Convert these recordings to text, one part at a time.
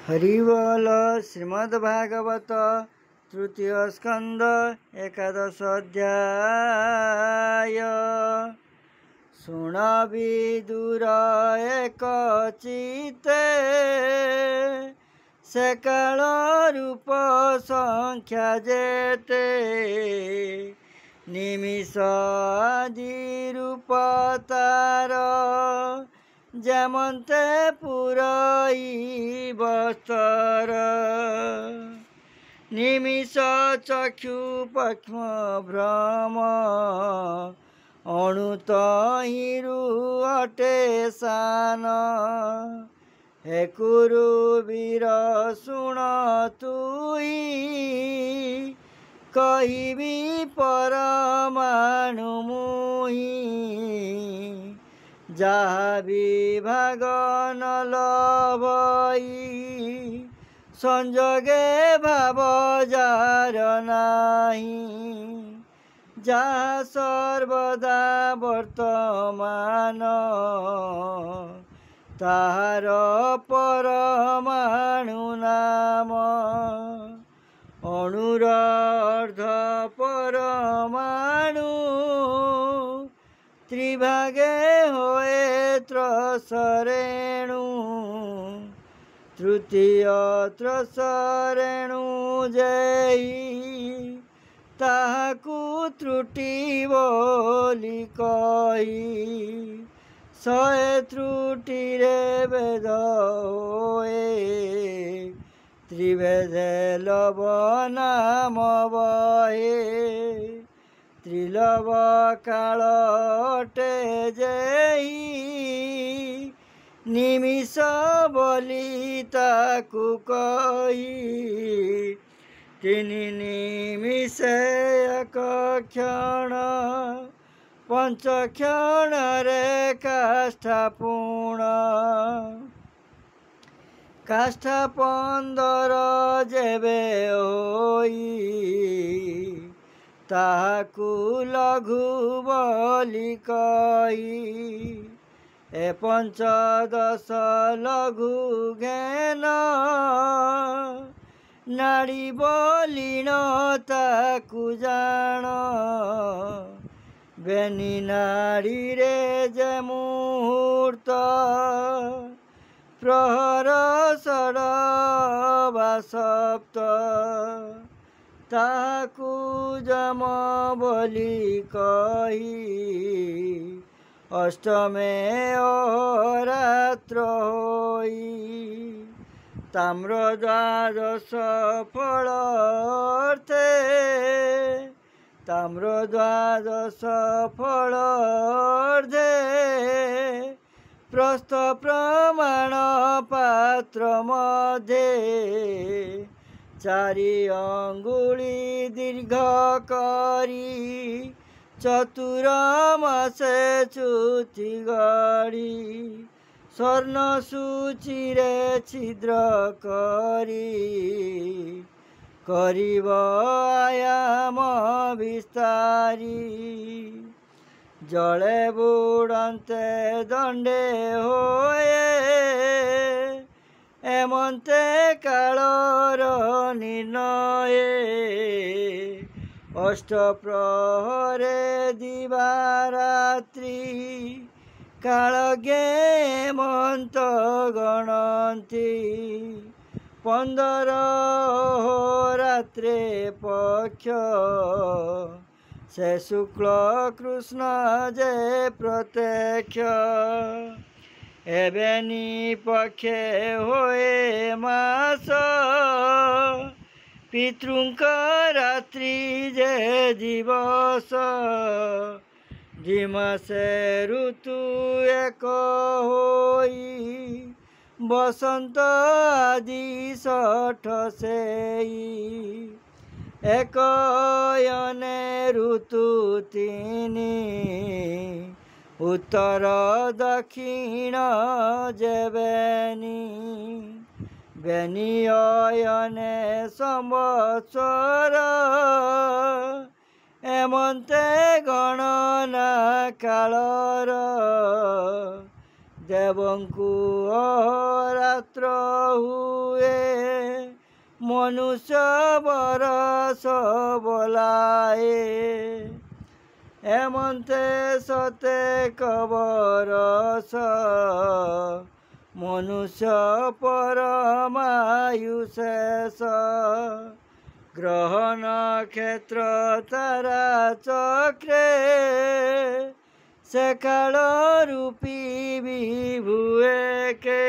हरिबोल श्रीमद्भागवत तृतीय स्कंद एकादश अध्याय। शुण विदुर एक चिते से काल रूप संख्या जेते निमिष आदि रूप तार जेमंते पुरई बस्तर निमिष चक्षु पक्ष्म भ्रम अणुतहिरु अटे सान हे कुरु वीर शुण तुई कहिबी परमाणु मुही जहा विभाग न लभई संजोगे भाव जार नाही जहा सर्वदा वर्तमान ताहार परमाणु नाम अणुर अर्ध परमाणु त्रिभागे होए त्रसरेणु तृतीय त्रसरेणु जयी ताहाकु त्रुटि बोली कही शहे त्रुटि रे वेद होए त्रिवेदे लव नाम बहे त्रिलव काल अटे जेही निमिष बोली ताकु कही तिनि निमिष एक क्षण पंच क्षण रे काष्ठा पूर्ण काष्ठा 15 जेबे होई ताहाकु लघु बोली कही ए 15 लघु घेन नाड़ी बोलिण ताकु जान बेनी नाड़ी रे जे मुहूर्त प्रहर षड वा सप्त ताकु जम बोली कही अष्टमे अहोरात्र होई ताम्र द्वादश फलार्थे ताम्र द्वादश फलार्थे प्रस्थ प्रमाण पात्र मध्ये चारि अंगुली दीर्घ करी चतुरमासे चुति गढ़ी स्वर्ण सूचिरे छिद्र करिब आयाम विस्तारी जले बुड़न्ते दंडे होए एमंते कालर निर्णय अष्ट प्रहरे दिवारात्रि कालगे हेमंत गणन्ति 15 रात्रे पक्ष से शुक्ल कृष्ण जे प्रत्यक्ष एबेनी पक्षे होए मास पितृंक रात्रि जे दिवस दिमासे ऋतु एक होई बसंत आदि 6 सेई एक यने ऋतु 3 उत्तर दक्षिण जेबेनी बेनी अयने संवत्सर एमंते गणना कालर देवंकु अहोरात्र हुए मनुष्य बरस बोलाए एमंते सते कबरस मनुष्य परमायु शेष ग्रह नक्षत्र तारा चक्रे से काल रूपी विभुए के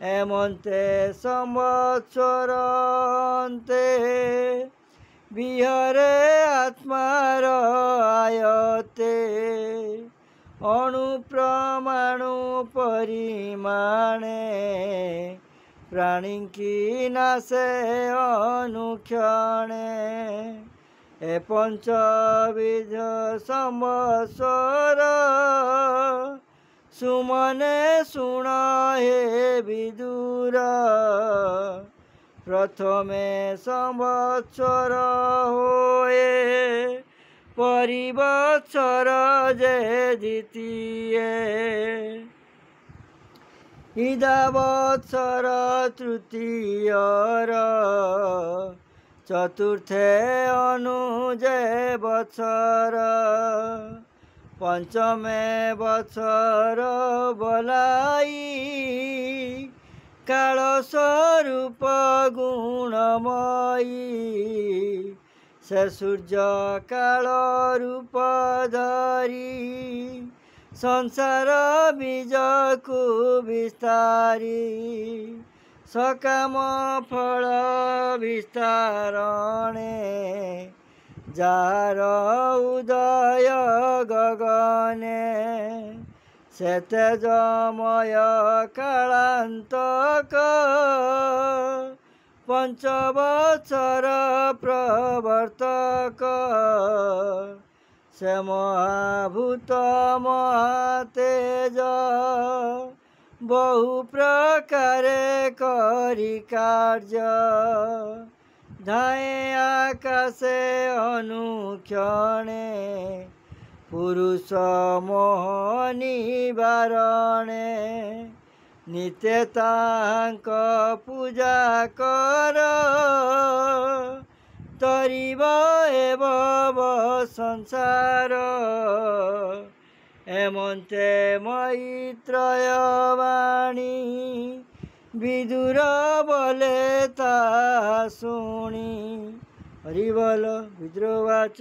एमंते संवत्सर अन्ते विहरे आत्मार आयते अणुप्रमाणु परिमाणे प्राणिकी नाशे अनुक्षणे ए पंचविध संवत्सर सुमने सुण हे विदुर प्रथमे संवत्सर होए परिवत्सर जे द्वितीय इदावत्सर तृतीयर चतुर्थे अनुजे वत्सर पंचमे वत्सर बोलाई काल स्वरूप गुणमयी से सूर्य काल रूप धरी संसार बीज को विस्तारी सकाम फल विस्तारणे जार उदय गगने से तेजमय कालांतक पंचवत्सर प्रवर्तक से महाभूत महातेज बहु प्रकारे करी कार्य धाये आकाशे अनुक्षणे पुरुष मोह निवारणे नित्य तांक पूजा कर तरिब एव संसार एमंते मैत्रय वाणी विदुर बोले ता शुणी हरिबल विद्रोवाच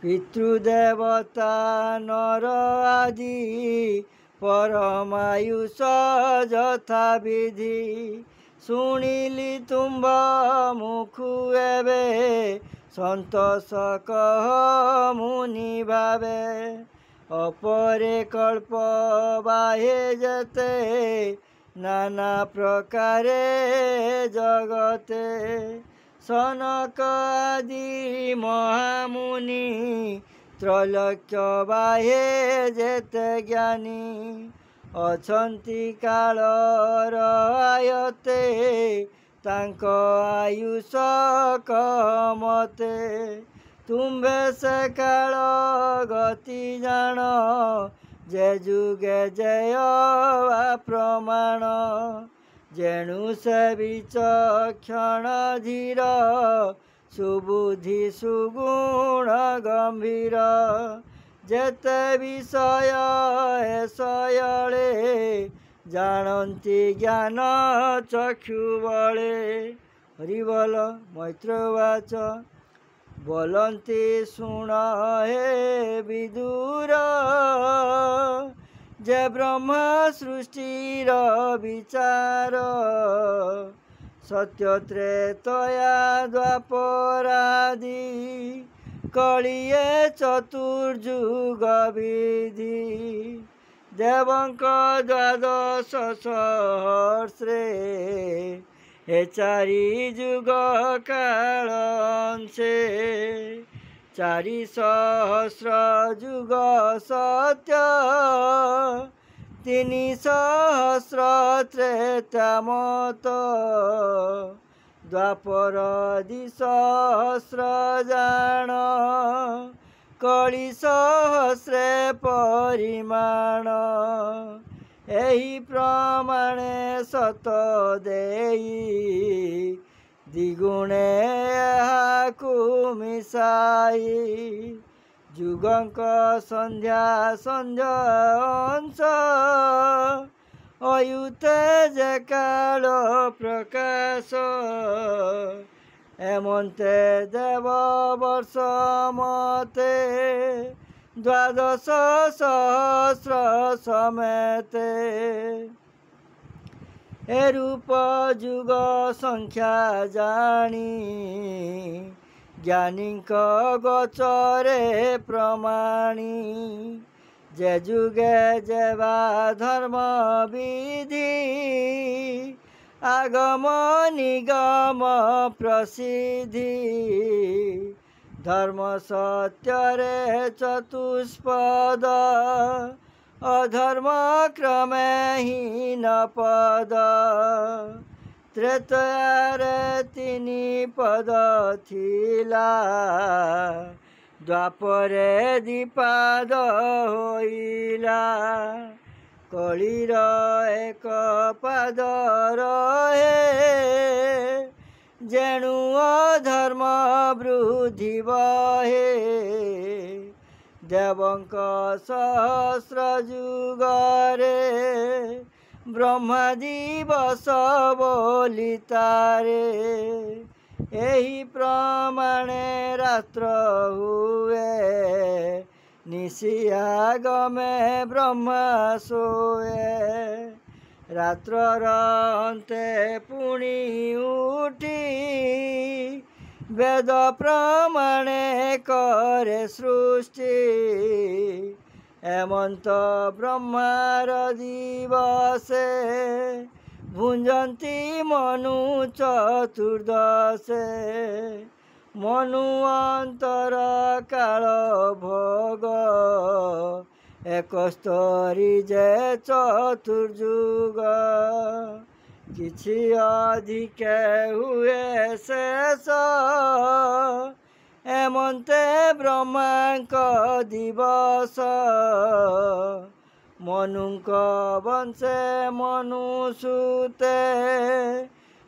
पितृदेवता नर आदि परमायुष यथा विधि शुणिली तुम्भ मुखु एबे संतोष कह मुनि भावे अपरे कल्प बाहे जते नाना प्रकारे जगते सनक आदि महामुनि त्रैलोक्य बाहे जेते ज्ञानी अछंती कालर आयते तांक आयुष कमते तुम्भे से काल गति जान जे जुगे जय प्रमाण जेणु से विचक्षण धीर सुबुद्धि सुगुण गंभीर जेते विषय एषयले जानती ज्ञान चक्षु बले हरिबल मैत्रवाच बोलंती शुण हे विदुर जे ब्रह्मा सृष्टिर विचार सत्य त्रेतया द्वापरादि कलिये चतुर्युग विधि देवंक द्वादश सहस्रे हे चारि जुग कालंसे चारि सहस्र जुग सत्य 3सहस्र त्रेतामत द्वापर 2सहस्र जान कलि सहस्रे परिमाण ଏହି ପ୍ରମାଣେ ସତ ଦେଇ ଦ୍ୱିଗୁଣେ ଏହାକୁ ମିଶାଇ ଯୁଗଙ୍କ ସନ୍ଧ୍ୟା ଅଂଶ ଅୟୁତେ ଯେ କାଳ ପ୍ରକାଶ ଏମନ୍ତେ ଦେବ ବର୍ଷ ମତେ 12 ସହସ୍ର ସಮೇତେ ଏ ରୂପ ଯୁଗ ସଂଖ୍ୟା ଜାଣି ଜ୍ଞାନୀଙ୍କ ଗୋଚରେ ପ୍ରମାଣି ଯେ ଯୁଗେ ଯେବା ଧର୍ମ ବିଧି ଆଗମ ନିଗମ ପ୍ରସିଦ୍ଧି ଧର୍ମ ସତ୍ୟରେ ଚତୁଷ୍ପଦ ଅଧର୍ମ କ୍ରମେ ହୀନ ପଦ ତ୍ରେତୟାରେ 3 ପଦ ଥିଲା ଦ୍ୱାପରେ 2 ପାଦ ହୋଇଲା କଳିର 1 ପାଦ ରହେ ଯେଣୁ ଅଧର୍ମ ବୃଦ୍ଧି ବହେ ଦେବଙ୍କ ସହସ୍ର ଯୁଗରେ ବ୍ରହ୍ମା ଦିବସ ବୋଲିତାରେ ଏହି ପ୍ରମାଣେ ରାତ୍ର ହୁଏ ନିଶିଆଗମେ ବ୍ରହ୍ମା ଶୋଏ ରାତ୍ରର ଅନ୍ତେ ପୁଣି ଉଠି ବେଦ ପ୍ରମାଣେ କରେ ସୃଷ୍ଟି ଏମନ୍ତ ବ୍ରହ୍ମାର ଦିବସେ ଭୁଞ୍ଜନ୍ତି ମନୁ ଚତୁର୍ଦ୍ଦଶେ ମନୁ ଅନ୍ତର କାଳ ଭୋଗ 71 ଯେ ଚତୁର୍ଯୁଗ କିଛି ଅଧିକେ ହୁଏ ଶେଷ ଏମନ୍ତେ ବ୍ରହ୍ମାଙ୍କ ଦିବସ ମନୁଙ୍କ ବଂଶେ ମନୁସୂତେ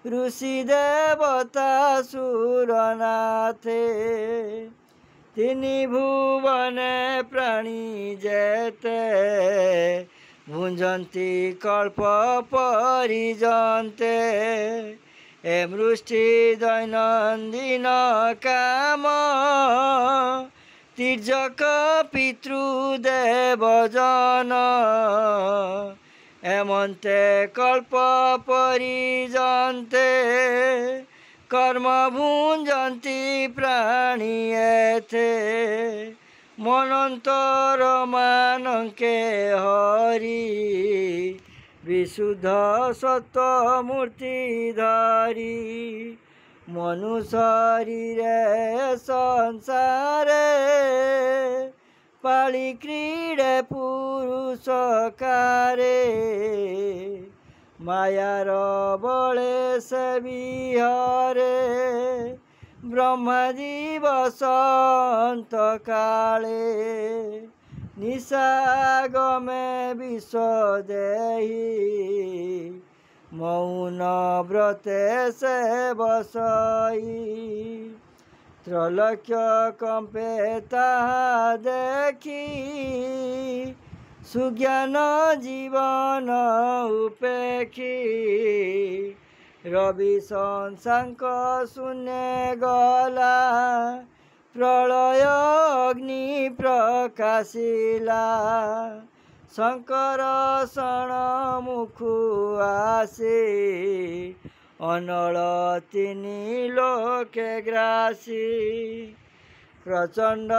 ଋଷି ଦେବତା ସୁରନାଥେ 3 ଭୁବନେ ପ୍ରାଣୀ ଯେତେ ଭୁଞ୍ଜନ୍ତି କଳ୍ପ ପରିଜନ୍ତେ ଏ ମୃଷ୍ଟି ଦୈନନ୍ଦିନ କାମ ତୀର୍ଯ୍ୟକ ପିତୃଦେବଜନ ଏମନ୍ତେ କଳ୍ପ ପରିଜନ୍ତେ କର୍ମ ଭୁଞ୍ଜନ୍ତି ପ୍ରାଣୀ ଏଥେ ମନନ୍ତର ମାନଙ୍କେ ହରି ବିଶୁଦ୍ଧ ସତ୍ତ୍ୱ ମୂର୍ତ୍ତି ଧରି ମନୁ ଶରୀରେ ସଂସାରେ ପାଳି କ୍ରୀଡ଼େ ପୁରୁଷକାରେ ମାୟାର ବଳେ ସେ ବିହରେ ବ୍ରହ୍ମା ଦିବସ ଅନ୍ତକାଳେ ନିଶାଗମେ ବିଷ ଦେହି ମୌନ ବ୍ରତେ ସେ ବସଇ ତ୍ରୈଲୋକ୍ୟ କମ୍ପେ ତାହା ଦେଖି ସୁଜ୍ଞାନ ଜୀବନ ଉପେକ୍ଷୀ ରବି ସଂସାଙ୍କ ଶୂନ୍ୟ ଗଲା ପ୍ରଳୟ ଅଗ୍ନି ପ୍ରକାଶିଲା ଶଙ୍କର ଶଣ ମୁଖୁ ଆସି ଅନଳ 3 ଲୋକେ ଗ୍ରାସୀ ପ୍ରଚଣ୍ଡ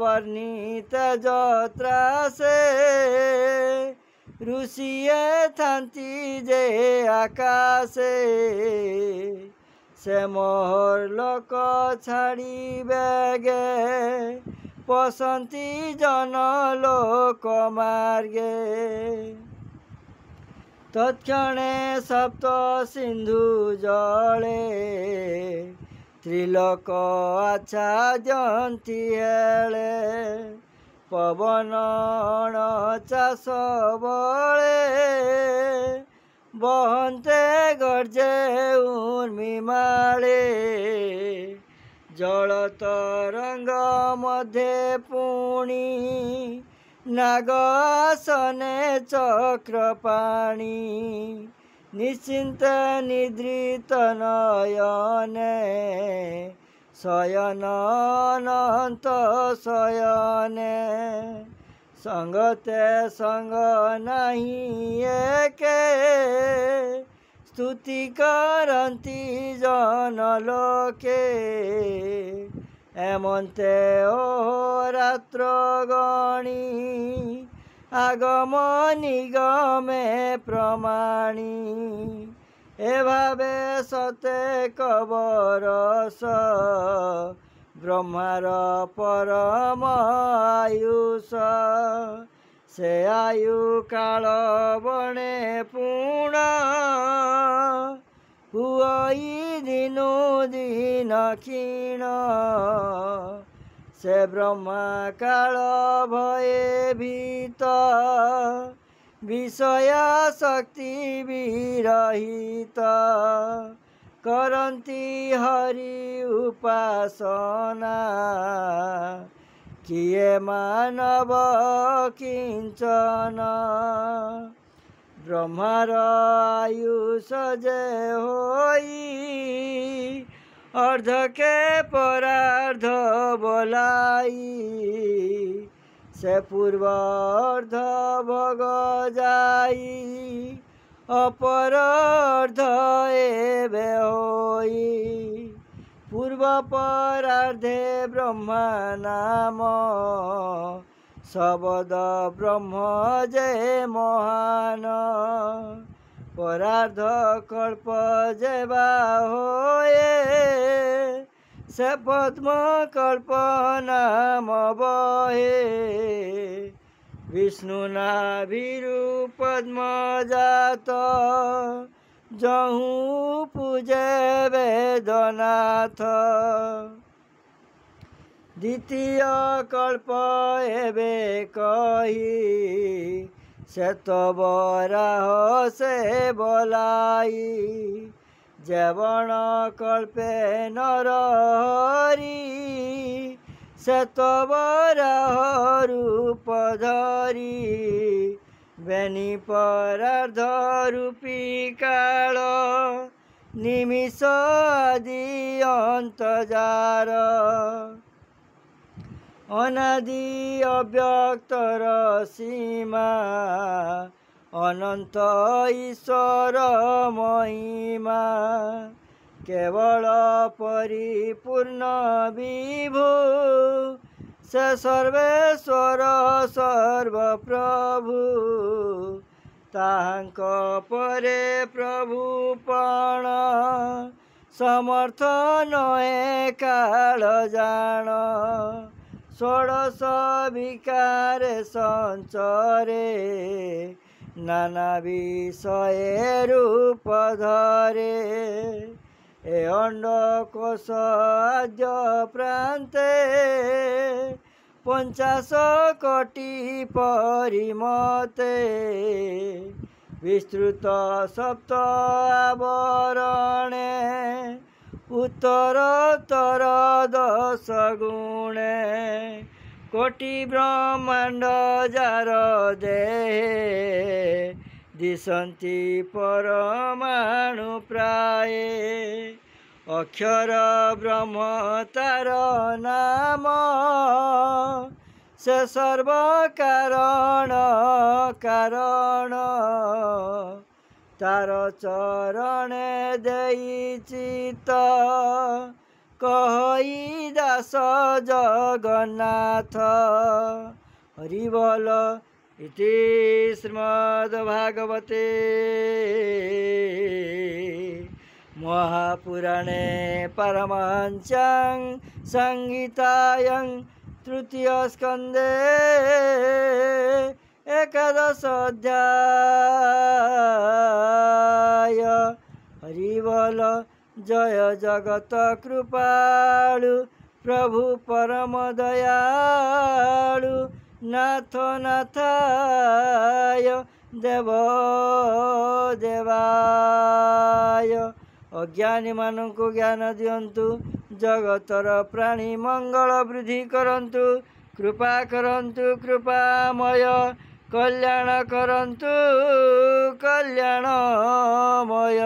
ବର୍ଣ୍ଣିତ ଯତ୍ରାସେ ଋଷିଏ ଥାନ୍ତି ଯେ ଆକାଶେ ସେ ମୋହର ଲୋକ ଛାଡ଼ି ବେଗେ ପଶନ୍ତି ଜନ ଲୋକ ମାର୍ଗେ ତତ୍କ୍ଷଣେ ସପ୍ତ ସିନ୍ଧୁ ଜଳେ ତ୍ରିଲୋକ ଆଚ୍ଛାଦ୍ୟନ୍ତି ହେଳେ ପବନ ଚାଷ ବଳେ ବହନ୍ତେ ଗର୍ଜେ ଉର୍ମିମାଳେ ଜଳ ତରଙ୍ଗ ମଧ୍ୟେ ପୁଣି ନାଗ ଆସନେ ଚକ୍ରପାଣି ନିଶ୍ଚିନ୍ତ ନିଦ୍ରିତ ନୟନେ ଶୟନ ଅନନ୍ତ ଶୟନେ ସଙ୍ଗତେ ସଙ୍ଗ ନାହିଁ ଏକେ ସ୍ତୁତି କରନ୍ତି ଜନ ଲୋକେ ଏମନ୍ତେ ଅହୋରାତ୍ର ଗଣି ଆଗମ ନିଗମେ ପ୍ରମାଣି ଏଭାବେ ସତେକ ବରଷ ବ୍ରହ୍ମାର ପରମ ଆୟୁଷ ସେ ଆୟୁ କାଳ ବଣେ ପୁଣ ହୁଅଇ ଦିନୁ ଦିନ କ୍ଷୀଣ ସେ ବ୍ରହ୍ମା କାଳ ଭୟେ ଭୀତ ବିଷୟ ଶକ୍ତି ବିରହିତ କରନ୍ତି ହରି ଉପାସନା କିଏ ମାନବ କିଞ୍ଚନ ବ୍ରହ୍ମାର ଆୟୁଷ ଯେ ହୋଇ ଅର୍ଦ୍ଧକେ ପରାର୍ଦ୍ଧ ବୋଲାଇ ସେ ପୂର୍ବ ଅର୍ଦ୍ଧ ଭୋଗ ଯାଇ ଅପର ଅର୍ଦ୍ଧ ଏବେ ହୋଇ ପୂର୍ବ ପରାର୍ଦ୍ଧେ ବ୍ରହ୍ମା ନାମ ଶବଦ ବ୍ରହ୍ମ ଯେ ମହାନ ପରାର୍ଦ୍ଧ କଳ୍ପ ଯେବା ହୋଏ ସେ ପଦ୍ମ କଳ୍ପ ନାମ ବହେ ବିଷ୍ଣୁ ନାଭିରୁ ପଦ୍ମ ଜାତ ଯହୁଁ ପୂଜେ ବେଦନାଥ ଦ୍ୱିତୀୟ କଳ୍ପ ଏବେ କହି ଶ୍ଵେତବରାହ ସେ ବলাই ଯେବଣ କଳ୍ପେ ନରହରି ଶ୍ଵେତବରାହ ରୂପ ଧରି ବେନି ପରାର୍ଦ୍ଧ ରୂପୀ କାଳ ନିମିଷ ଆଦି ଅନ୍ତଜାର ଅନାଦି ଅବ୍ୟକ୍ତର ସୀମା ଅନନ୍ତ ଈଶ୍ୱର ମହିମା କେବଳ ପରିପୂର୍ଣ୍ଣ ବିଭୁ ସେ ସର୍ବେଶ୍ୱର ସର୍ବପ୍ରଭୁ ତାହାଙ୍କ ପରେ ପ୍ରଭୁପଣ ସମର୍ଥ ନଏ କାଳ ଜାଣ ଷୋଡ଼ଶ ବିକାରେ ସଞ୍ଚରେ ନାନା ବିଷये ରୂପ ଧରେ ଏ ଅଣ୍ଡକୋଷ ଆଦ୍ୟ ପ୍ରାନ୍ତେ 50 କୋଟି ପରିମତେ ବିସ୍ତୃତ ସପ୍ତ ଆବରଣେ ଉତ୍ତରୋତ୍ତର 10 ଗୁଣେ କୋଟି ବ୍ରହ୍ମାଣ୍ଡ ଯାର ଦେହେ ଦିଶନ୍ତି ପରମାଣୁ ପ୍ରାୟେ ଅକ୍ଷର ବ୍ରହ୍ମ ତାର ନାମ ସେ ସର୍ବ କାରଣ କାରଣ ତାର ଚରଣେ ଦେଇ ଚିତ କହି ଦାସ ଜଗନ୍ନାଥ ହରି ବୋଲ ଇତି ଶ୍ରୀମଦ୍ଭାଗବତେ महापुराणे परमहंस्यां संहितायां तृतीय स्कंदे 11 अध्याय हरि बोल जय जगत कृपालु प्रभु परम दयालु नाथ नाथाय देव देवाय। अज्ञानी मानकु ज्ञान दियंतु, जगतर प्राणी मंगल वृद्धि करंतु, कृपा करंतु कृपामय, कल्याण करंतु कल्याणमय।